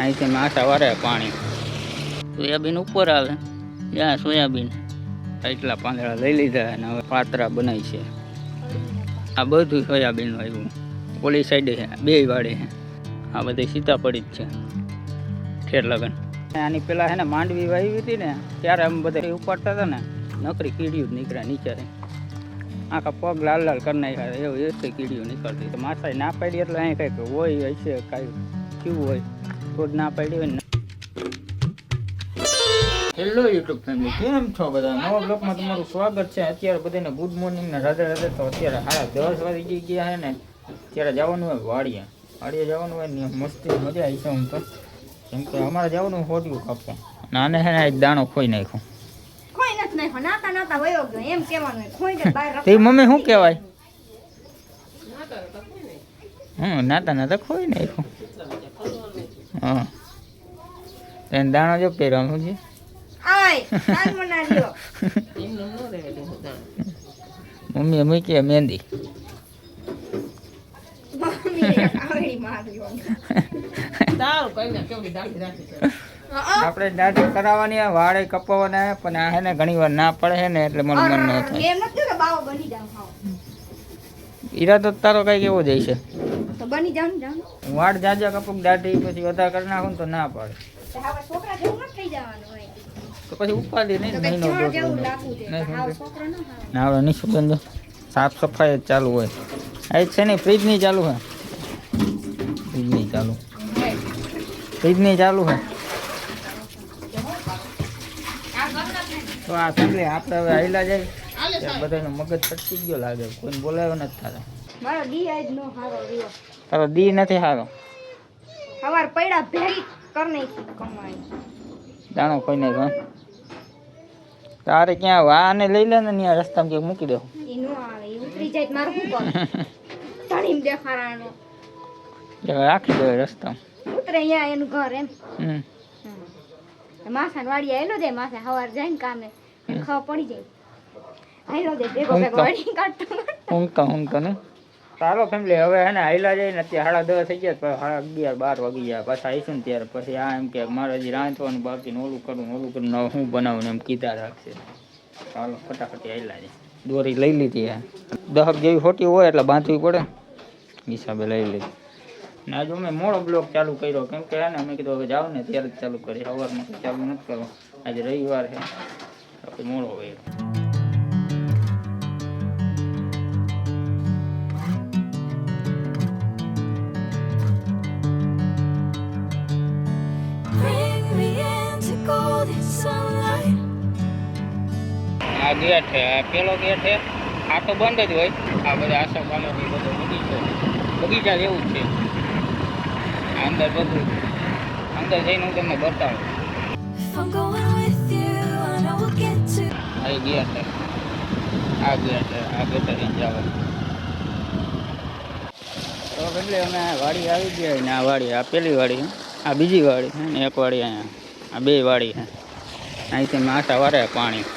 અહીંથી માથા વારે પાણી. સોયાબીન ઉપર આવે ત્યાં સોયાબીન એટલા પાંદડા લઈ લીધા અને હવે પાતરા બનાવી છે. આ બધું સોયાબીન આવ્યું. ઓલી સાઈડે છે બે વાડે છે. આ બધી સીતાફળી જ છે ઠેર લગન. આની પેલા છે ને માંડવી વાવી હતી ને ત્યારે અમે બધા ઉપાડતા હતા ને નકરી કીડીયું જ નીકળ્યા નીચે. આખા પગ લાલ લાલ કરી નાખ્યા એવું એ કીડીયું નીકળતી. તો માથા ના પાડી એટલે અહીં કંઈક હોય હશે કાંઈ કેવું હોય તો જ ના પાડી હોય ને. હેલો યુટ્યુબ ફેમિલી, કેમ છો બધા? નવા બ્લોગમાં તમારું સ્વાગત છે. અત્યારે બધાને ગુડ મોર્નિંગ ને રાધે રાધે. તો અત્યારે 10:30 વાગી ગયા છે ને અત્યારે જવાનું હોય વાડીએ જવાનું હોય ને મસ્તી મજા આવી છે. હું તો કેમ કે અમારે જવાનું હોટ્યું કાપવા. નાને છે ને એક દાણો ખોઈ નાખ્યો. તે મમ્મી શું કહેવાય? નાતા ખોઈ નાખ્યું. હા એને દાણો જો પહેરવાનું છે. મમ્મી મૂકી મહેંદી. આપણે દાઢી કરાવવાની વાળે કપાવવાના પણ આ હે ને ઘણી વાર ના પડે છે ને એટલે મારું મન ન થાય. ઈરાદો તારો કઈક એવો જાય છે. વાળ જાજા કપક દાઢી પછી વધારે કરી નાખું તો ના પડે. તો પછી ઉપાડી નહીં ના હવે નહીં સુગંધ. સાફ સફાઈ જ ચાલુ હોય. આ છે ને ફ્રીજની ચાલુ છે. ફ્રીજની ચાલુ છે. તો આ ફેમિલી આપણે હવે આયલા જાય બધાનો મગજ પટકી ગયો લાગે. કોઈને બોલાવ્યો નથી તારે. તારો દી નથી સારો. દાણો કોઈ નહીં. તારે ક્યાં વાને લઈ લે ને ત્યાં રસ્તામાં ક્યાંક મૂકી દો. રાખી દો રસ્તામાં. માથા વાડી આવેલો જાય માથા સવાર જાય ને કામે ખાવા પડી જાય. ઊંઘતા ને સારો ફેમિલી. હવે હે ને હાઈલા જાય ને અત્યારે 10:30 થઈ ગયા. 11:30 વાગી ગયા. પાછા આવીશું ને ત્યારે પછી આ એમ કે મારે હજી રાંધવાનું બાકી ને ઓલું કરું હું બનાવું ને એમ કીધા રાખશે. ચાલો ફટાફટી હાઈલા જાય. દોરી લઈ લીધી. 10 જેવી ખોટી હોય એટલે બાંધવી પડે હિસાબે લઈ લીધી. ને આજે અમે મોડો બ્લોગ ચાલુ કર્યો કેમ કે હે ને અમે કીધું હવે જાવ ને ત્યારે જ ચાલુ કરી. સવારમાં ચાલુ નથી કરો. આજે રવિવાર છે આપણે મોડો હોય. આ ગેટ છે. આ પેલો ગેટ છે. આ તો બંધ જ હોય. આ બધા આશાપાલર બધો બગીચા જેવું જ છે. અંદર બધું અંદર જઈને હું તમને બતાવું. આ ગેટ છે. આ ગેટ છે. આ ગેટ જવાનું. તો એટલે અમે વાડી આવી ગયા ને આ વાડી આ પેલી વાડી આ બીજી વાડી છે ને એક વાડી અહીંયા. આ બે વાડી છે. અહીંથી માથા વારે પાણી.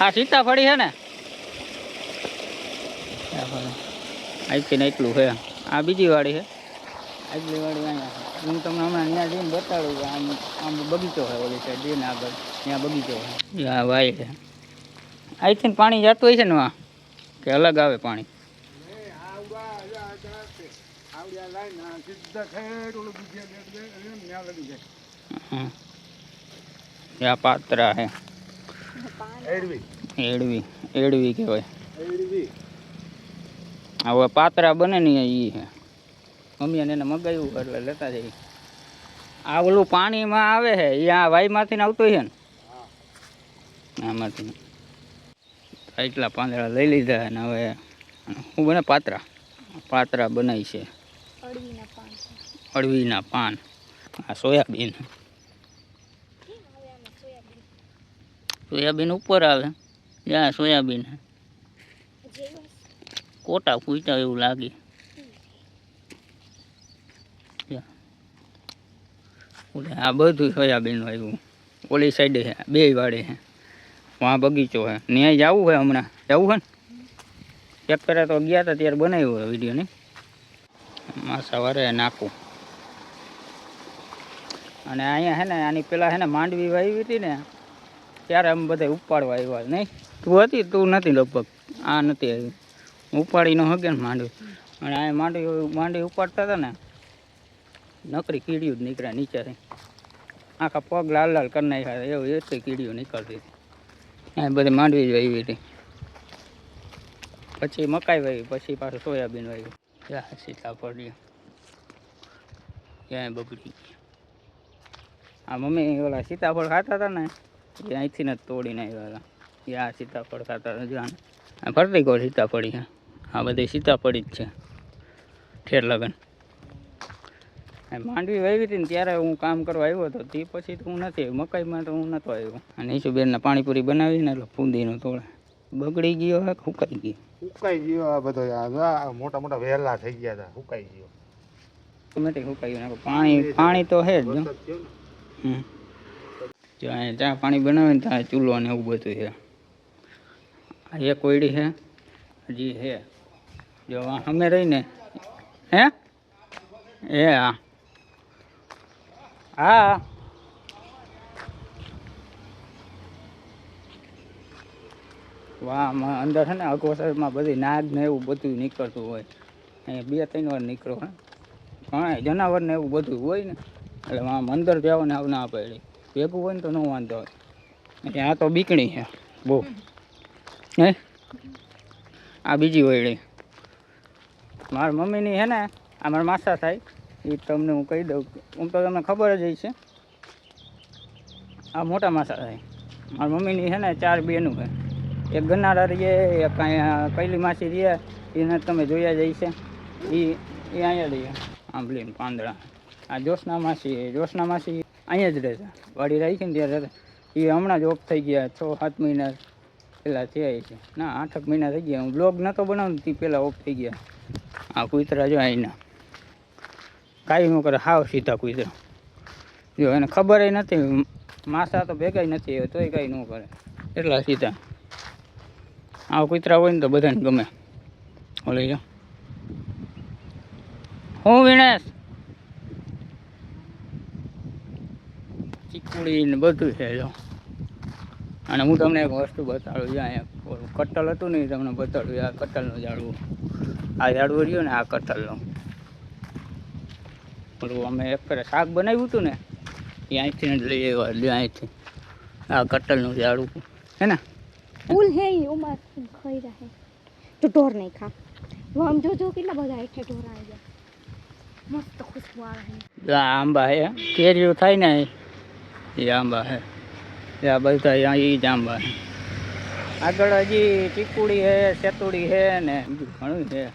આ સીતાફળી છે ને અહીંથી ને એટલું છે. આ બીજી વાડી છે. આગલી વાડી અહીંયા. હું તમને હમણાં ત્યાં જઈને બતાડું કે આમ બગીચો છે. ઓલી સાઈડ જઈને આગળ ત્યાં બગીચો છે. આ વાય છે. અહીંથી પાણી જતું હોય છે ને આ કે અલગ આવે પાણી? આ પાત્રા હે. એડવી કહેવાય. હવે પાત્રા બને ને એ છે. મમ્મીએ એને મગાવ્યું એટલે લેતા જઈએ. આ ઓલું પાણીમાં આવે છે એ આ વાયમાંથી આવતું છે ને આમાંથી. એટલા પાંદડા લઈ લીધા અને હવે હું બને પાત્રા બનાવી છે. અળવીના પાન. આ સોયાબીન ઉપર આવે ત્યાં સોયાબીન કોટા ફૂટા એવું લાગે. આ બધું સોયાબીન આવ્યું. ઓલી સાઈડે છે બે વાડે છે. વहाँ બગીચો છે. ત્યાં જવું છે હમણાં. જવું છે ને એક ફેરા તો ગયા હતા ત્યારે બનાવ્યો વિડીયો નહીં. માસા વારે નાખું. અને અહીંયા હે ને આની પેલા હે ને માંડવી વાવી હતી ને ત્યારે અમે બધા ઉપાડવા આવ્યા નહીં. તું હતી? તું નથી લગભગ. આ નથી આવી. ઉપાડી ન હગે ને માંડવી. અને અહીંયા માંડવી ઉપાડતા હતા ને નકરી કીડીયું જ નીકળ્યા નીચેથી. આખા પગ લાલ લાલ કરી નાખ્યા એવું એટલી કીડીઓ નીકળતી હતી. અહીંયા બધી માંડવી જ વાવી હતી. પછી મકાઈ વાવી, પછી પાછું સોયાબીન વાવ્યું. ત્યાં સીતાફળ ત્યાં બગડી ગયા. આ મમ્મી ઓલા સીતાફળ ખાતા હતા ને એ અહીંથી જ તોડીને આવ્યા હતા. ત્યાં સીતાફળ ખાતા હતા. જો આ ફરતી ગોળ સીતાફળી છે. આ બધી સીતાફળી જ છે ઠેર લગન. માંડવી વાવી હતી ને ત્યારે હું કામ કરવા આવ્યો હતો. તે પછી તો હું નથી આવ્યો. મકાઈમાં તો હું નહોતો આવ્યો. અને ઈશુબેનના પાણીપુરી બનાવીને એટલે ફૂંદીનો તોડે બગડી ગયો હે સુકાઈ ગયો. સુકાઈ ગયો આ બધો. મોટા મોટા વેલા થઈ ગયા હતા. સુકાઈ ગયો. ઓટોમેટિક સુકાઈ ગયો. પાણી તો છે જ. જો અહીંયા ચા પાણી બનાવે ને ત્યાં ચૂલો ને એવું બધું છે. આ એક કોયડી છે હજી છે. જો અમે રહીને હે એ હા હા વાહ અંદર છે ને અગોસરમાં બધી નાગ ને એવું બધું નીકળતું હોય. અહીંયા 2-3 વાર નીકળો હે. ઘણા જનાવર ને એવું બધું હોય ને એટલે આમ અંદર જવાને આવું ના પડે. ભેગું હોય ને તો ન વાંધો હોય. એટલે આ તો બીકણી છે બહુ. હે આ બીજી વયડી મારી મમ્મીની છે ને. આ મારા માસા થાય એ તમને હું કહી દઉં. હું તો તમને ખબર જ છે. આ મોટા માસા થાય. મારી મમ્મીની છે ને 4 બહેનું છે. એક ગનારા રહીએ, એક અહીંયા કૈલી માસી રહીએ એને તમે જોયા જાય છે. એ અહીંયા રહીએ આંબલીને પાંદડા. આ જોશના માસી અહીંયા જ રહે છે. વાડી રાખી ને ત્યારે એ હમણાં જ ઓફ થઈ ગયા. 6-7 મહિના પહેલાં થયા છે. ના 8 મહિના થઈ ગયા. હું બ્લોગ નહોતો બનાવતો તે પહેલાં ઓફ થઈ ગયા. આ કૂતરા જો અહીંના કાંઈ ન કરે. હાવ સીધા કૂતરા. જો એને ખબર નથી. માસા તો ભેગા નથી તોય કાંઈ ન કરે. એટલા સીધા. આવા કૂતરા હોય ને તો બધાને ગમે. ઓલી જો હું વિનેશ ચીકુડી ને બધું છે જો. અને હું તમને એક વસ્તુ બતાડું. જ્યાં અહીંયા કટલ હતું ને તમને બતાડું. આ કટલનું ઝાડવું. આ ઝાડવું રહ્યું ને આ કટલનું. પેલું અમે એક ફેરે શાક બનાવ્યું હતું ને એ અહીંથી જ લઈ આવ્યા. અહીંથી આ કટલનું ઝાડવું હે ને. ફૂલ હે ઉમર ખાઈ રહે તો ઢોર નહીં ખા. આમ જોજો કેટલા બધા હેઠે ઢોર આવી ગયા. મસ્ત ખુશ્બુ આવે છે. આ આંબા હે કેરીઓ થાય ને એ આંબા હે. આ બધા એ જ આંબા હે. આગળ હજી ચીકુડી હે, સેતુડી હે ને બીજું ઘણું છે.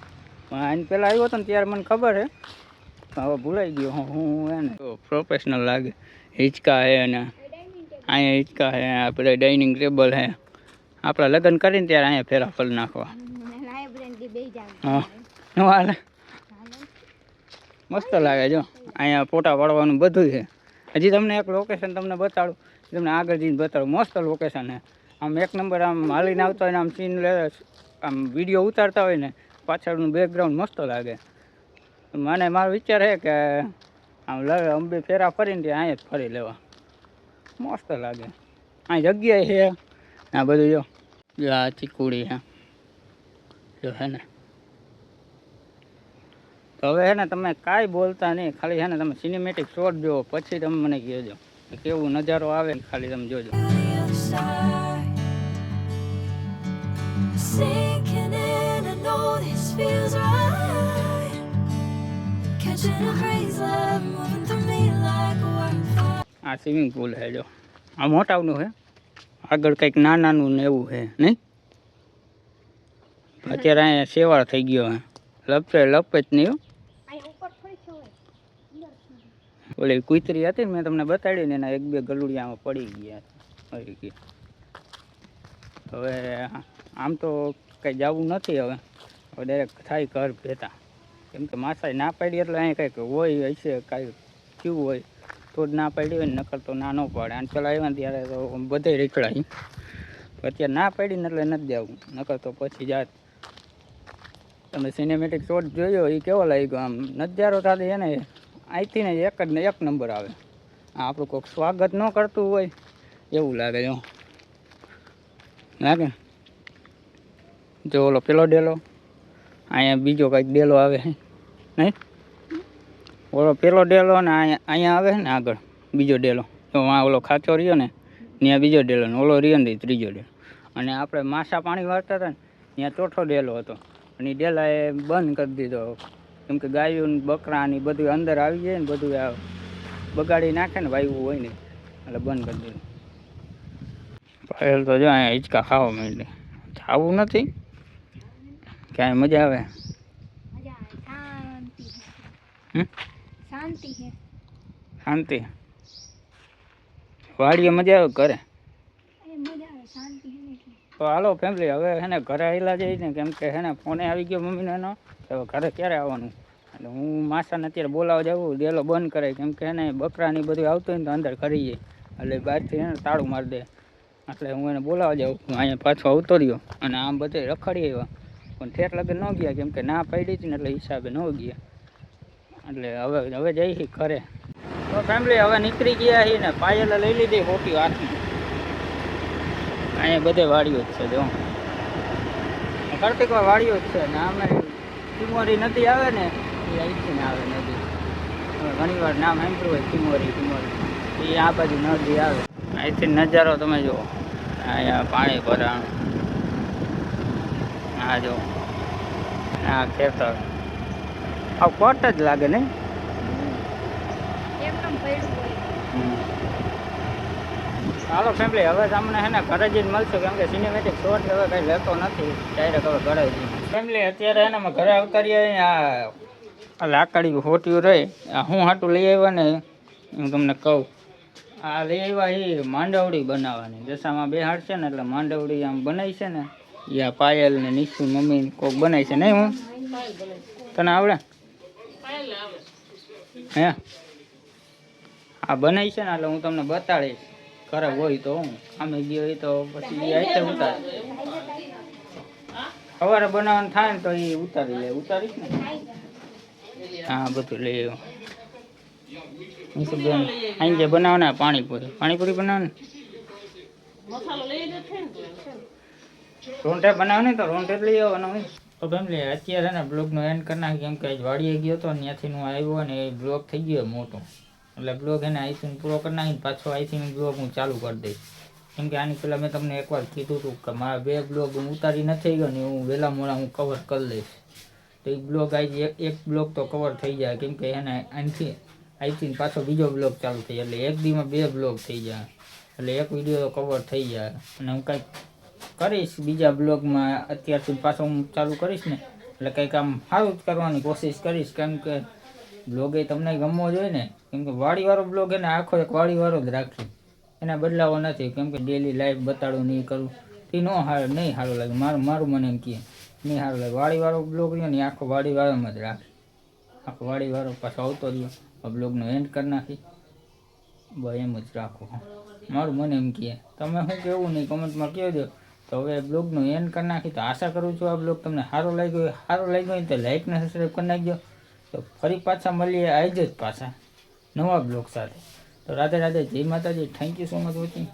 પણ આને પહેલાં આવ્યો હતો ને ત્યારે મને ખબર હે. હવે ભૂલાઈ ગયો હું હે ને. પ્રોફેશનલ લાગે. હિંચકા હે ને અહીંયા હિંચકા હે. આપણે ડાઇનિંગ ટેબલ હે. આપણા લગ્ન કરીને ત્યારે અહીંયા ફેરા ફરી નાખવા. હા હાલે મસ્ત લાગે. જો અહીંયા ફોટા પાડવાનું બધું છે. હજી તમને એક લોકેશન તમને બતાડું. તમને આગળ જઈને બતાડું. મસ્ત લોકેશન છે. આમ એક નંબર. આમ હાલીને આવતા હોય ને આમ સીન આમ વિડીયો ઉતારતા હોય ને પાછળનું બેકગ્રાઉન્ડ મસ્ત લાગે. મને મારો વિચાર છે કે આમ અંબે ફેરા ફરીને ત્યાં અહીંયા જ ફરી લેવા. મસ્ત લાગે. અહીં જગ્યાએ છે. આ બધું જો આ ચીકુડી હે જો હે ને. તો હવે હે ને તમે કાંઈ બોલતા નહીં. ખાલી છે ને તમે સિનેમેટિક શોટ જુઓ પછી તમે મને કહેજો કેવું નજારો આવે. ખાલી તમે જોજો. આ સ્વિમિંગ પુલ છે જો. આ મોટાનું છે. આગળ કંઈક નાનાનું ને એવું છે નહીં. અત્યારે અહીંયા શેવાળ થઈ ગયો હે. લપે જ નહીં. ઓલી કૂતરી હતી ને મેં તમને બતાડી ને એના 1-2 ગલુડિયામાં પડી ગયા મરી ગયા. હવે આમ તો કંઈ જવું નથી. હવે ડાયરેક્ટ થાય ઘર ભેતા. કેમ કે માસાએ ના પાડી એટલે અહીંયા કંઈક હોય હશે. કાંઈ કેવું હોય તો જ ના પાડી હોય ને. નકર તો ના ન પાડે. અને પેલા આવ્યા ને ત્યારે તો બધે રીકડાય. અત્યારે ના પાડીને એટલે નથી જવું. નકર તો પછી જાત તમે સિનેમેટિક શોટ જોયો એ કેવો લાગ્યો આમ નજારો સાથે છે ને અહીંથી ને એક જ ને એક નંબર આવે. આ આપણું કોઈક સ્વાગત ન કરતું હોય એવું લાગે જો લાગે. જો ઓલો પેલો ડેલો અહીંયા બીજો કંઈક ડેલો આવે નહીં, ઓલો પેલો ડેલો ને અહીંયા આવે ને આગળ બીજો ડેલો. તો વાં ઓલો ખાચો રહ્યો ને ત્યાં બીજો ડેલો ને ઓલો રહ્યો ને ત્રીજો ડેલો. અને આપણે માસા પાણી વાળતા હતા ને ત્યાં ચોથો ડેલો હતો અને એ ડેલાએ બંધ કરી દીધો કેમ કે ગાયું ને બકરા ને બધું અંદર આવી જાય ને બધું આ બગાડી નાખે ને વાયવું હોય ને એટલે બંધ કરી દીધું. પહેલ તો જો અહીંયા હિંચકા ખાવા માંડે. ખાવું નથી ક્યાંય મજા આવે. મજા આવે, શાંતિ શાંતિ છે. શાંતિ વાડીએ મજા આવે ઘરે મજા આવે, શાંતિ છે ને એટલે. તો હાલો ફેમિલી હવે હે ને ઘરે આવેલા જઈએ ને કેમ કે હે ને ફોને આવી ગયો મમ્મીનો એનો. તો ઘરે ક્યારે આવવાનું એટલે હું માસાને અત્યારે બોલાવવા જાઉં ડેલો બંધ કરે કેમ કે હે ને બકરાની બધું આવતું હોય ને તો અંદર કરી જાય એટલે બહારથી હે ને તાળું મારી દે એટલે હું એને બોલાવવા જાઉં. હું અહીંયા પાછો આવતો રહ્યો અને આમ બધે રખડી આવ્યા પણ ઠેઠ લગન ન ગયા કેમ કે ના પડી હતી ને એટલે હિસાબે ન ગયા એટલે હવે જઈ ઘરે. તો ફેમિલી હવે નીકળી ગયા છીએ ને પાયલ લઈ લીધી ખોટી હાથમાં. અહીંયા બધે વાડીઓ જ છે જો કાર્તિકમાં વાડીઓ જ છે ને અમે ટીમોરી નદી આવે ને એ અહીંથી ને આવે નદી. ઘણી વાર નામ સાંભળ્યું હોય ટીમોરી એ આ બાજુ નદી આવે. અહીંથી નજારો તમે જુઓ અહીંયા પાણી ભરાણ આ જો આ ખેતર આ કોટ જ લાગે નહીં. એકદમ પડ્યું હોય. હાલો ફેમિલી હવે તમને હે ને ઘરે જઈને મળશું કેમ કે સિનેમેટિક શોટ હવે કંઈ લેતો નથી ડાયરેક્ટ હવે ઘરે જઈને. ફેમિલી અત્યારે હે ને અમે ઘરે અવતારીએ આ લાકડી હોટિયું રહી આ હું હાટું લઈ આવ્યા ને હું તમને કહું. આ લઈ આવ્યા એ માંડવડી બનાવવાની દશામાં બેહાડ છે ને એટલે માંડવડી આમ બનાવી છે ને એ આ પાયલ ને નિશુ મમ્મી કોક બનાવી છે નહીં. હું તને આવડે હે આ બનાવી છે ને એટલે હું તમને બતાડીશ ઘરે હોય તો. હું આમે ગયો હોય તો પછી એ આઈતે ઉતાર સવારે બનાવવાનું થાય ને તો એ ઉતારીશ ને. હા બધું લઈ આવ્યું. બેન અહીં જે બનાવવાના પાણીપુરી બનાવવાની રોંઢે બનાવવાની તો રોંઢે જ લઈ આવવાનો હોય. તો ફેમિલી અત્યારે ને બ્લોગનો એન્ડ કરી નાખી કેમ કે વાડીએ ગયો હતો ત્યાંથી હું આવ્યો ને એ બ્લોગ થઈ ગયો મોટો એટલે બ્લોગ એને આઈસીને પૂરો કરી નાખીને પાછો આઈસીને બ્લોગ હું ચાલુ કરી દઈશ કેમ કે આની પહેલાં મેં તમને એકવાર કીધું હતું કે મારા 2 બ્લોગ હું ઉતારી નથી ગયો ને હું વહેલા મોડા હું કવર કરી લઈશ. તો એ બ્લોગ આજે એક બ્લોગ તો કવર થઈ જાય કેમ કે એને આઈથી પાછો બીજો બ્લોગ ચાલુ થઈ જાય એટલે એક દીમાં 2 બ્લોગ થઈ જાય એટલે એક વિડીયો તો કવર થઈ જાય. અને હું કંઈક કરીશ બીજા બ્લોગમાં અત્યારથી પાછો હું ચાલુ કરીશ ને એટલે કંઈક આમ સારું જ કરવાની કોશિશ કરીશ કેમ કે બ્લોગ એ તમને ગમવો જોઈએ ને કેમ કે વાડીવાળો બ્લોગ એને આખો એક વાડીવાળો જ રાખી એના બદલાવો નથી કેમ કે ડેલી લાઈફ બતાડું નહીં કરું એ નહીં સારું લાગે મારું મને એમ કહે નહીં સારું લાગે. વાડીવાળો બ્લોગ રહ્યો ને આખો વાડીવાળામાં જ રાખી આખો વાડીવાળો પાછો આવતો રહ્યો બ્લોગનો એન્ડ કરી નાખી બસ એમ જ રાખો મારું મને એમ કહે. તમે શું કહેવું નહીં કમેન્ટમાં કહેજો. તો હવે બ્લોગનો એન્ડ કરી નાખી તો આશા કરું છું આ બ્લોગ તમને સારો લાગ્યો હોય તો લાઈક ને સબસ્ક્રાઈબ કરી નાખજો. તો ફરી પાછા મળીએ આજ જ પાછા નવા બ્લોગ સાથે. તો રાધે રાધે જય માતાજી. Thank you so much watching.